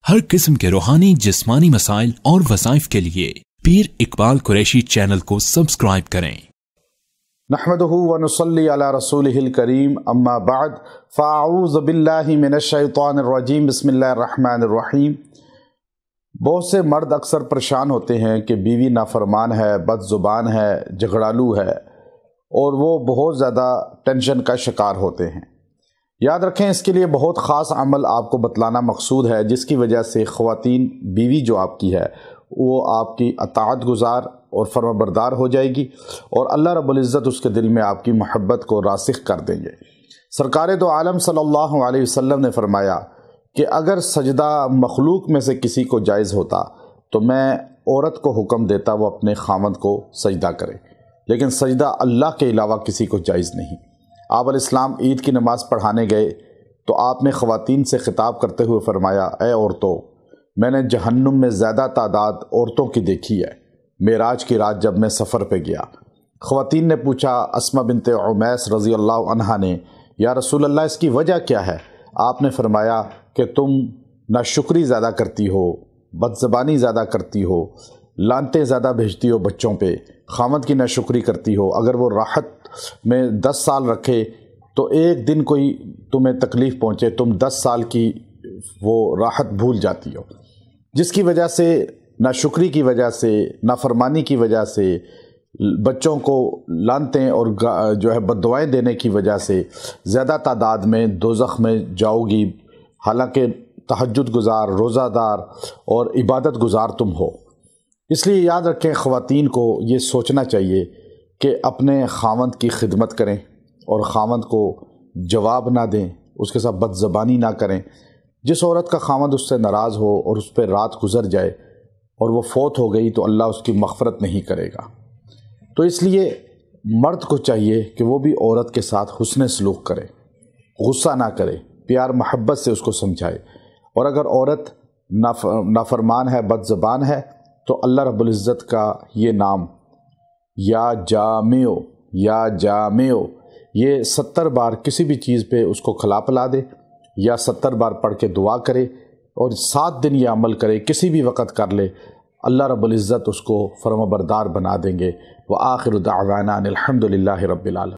ہر قسم کے روحانی جسمانی مسائل اور وظائف کے لیے پیر اقبال قریشی چینل کو سبسکرائب کریں۔ نحمدہ ونصلی علی رسولہ الکریم، اما بعد فاعوذ باللہ من الشیطان الرجیم، بسم اللہ الرحمن الرحیم۔ بہت سے مرد اکثر پریشان ہوتے ہیں کہ بیوی نافرمان ہے، بد زبان ہے، جھگڑالو ہے، اور وہ بہت زیادہ ٹینشن کا شکار ہوتے ہیں۔ یاد رکھیں، اس کے لیے بہت خاص عمل آپ کو بتلانا مقصود ہے، جس کی وجہ سے خواتین، بیوی جو آپ کی ہے وہ آپ کی اطاعت گزار اور فرما بردار ہو جائے گی، اور اللہ رب العزت اس کے دل میں آپ کی محبت کو راسخ کر دیں گے۔ سرکار دو عالم صلی اللہ علیہ وسلم نے فرمایا کہ اگر سجدہ مخلوق میں سے کسی کو جائز ہوتا تو میں عورت کو حکم دیتا وہ اپنے خاوند کو سجدہ کرے، لیکن سجدہ اللہ کے علاوہ کسی کو جائز نہیں۔ آپ علیہ السلام عید کی نماز پڑھانے گئے تو آپ نے خواتین سے خطاب کرتے ہوئے فرمایا، اے عورتوں، میں نے جہنم میں زیادہ تعداد عورتوں کی دیکھی ہے معراج کی رات جب میں سفر پہ گیا۔ خواتین نے پوچھا، اسماء بنت عمیس رضی اللہ عنہا نے، یا رسول اللہ اس کی وجہ کیا ہے؟ آپ نے فرمایا کہ تم ناشکری زیادہ کرتی ہو، بد زبانی زیادہ کرتی ہو، لعنتیں زیادہ بھیجتی ہو بچوں پہ، خامد کی ناشکری کرتی ہو۔ اگر وہ راحت میں 10 سال رکھے تو ایک دن کوئی تمہیں تکلیف پہنچے، تم 10 سال کی وہ راحت بھول جاتی ہو، جس کی وجہ سے، ناشکری کی وجہ سے، نافرمانی کی وجہ سے، بچوں کو لعنتیں اور جو ہے بد دعائیں دینے کی وجہ سے زیادہ تعداد میں دوزخ میں جاؤ گی، حالانکہ تہجد گزار، روزہ دار اور عبادت گزار تم ہو۔ اس لیے یاد رکھیں، خواتین کو یہ سوچنا چاہیے کہ اپنے خاوند کی خدمت کریں اور خاوند کو جواب نہ دیں، اس کے ساتھ بد زبانی نہ کریں۔ جس عورت کا خاوند اس سے ناراض ہو اور اس پہ رات گزر جائے اور وہ فوت ہو گئی تو اللہ اس کی مغفرت نہیں کرے گا۔ تو اس لیے مرد کو چاہیے کہ وہ بھی عورت کے ساتھ حسن سلوک کرے، غصہ نہ کرے، پیار محبت سے اس کو سمجھائے۔ اور اگر عورت نافرمان ہے، بد زبان ہے، تو اللہ رب العزت کا یہ نام یا جامع یہ 70 بار کسی بھی چیز پہ اس کو کھلا پلا دے، یا 70 بار پڑھ کے دعا کرے، اور 7 دن یہ عمل کرے، کسی بھی وقت کر لے، اللہ رب العزت اس کو فرما بردار بنا دیں گے۔ وآخر دعوانا الحمد للہ رب العالمین۔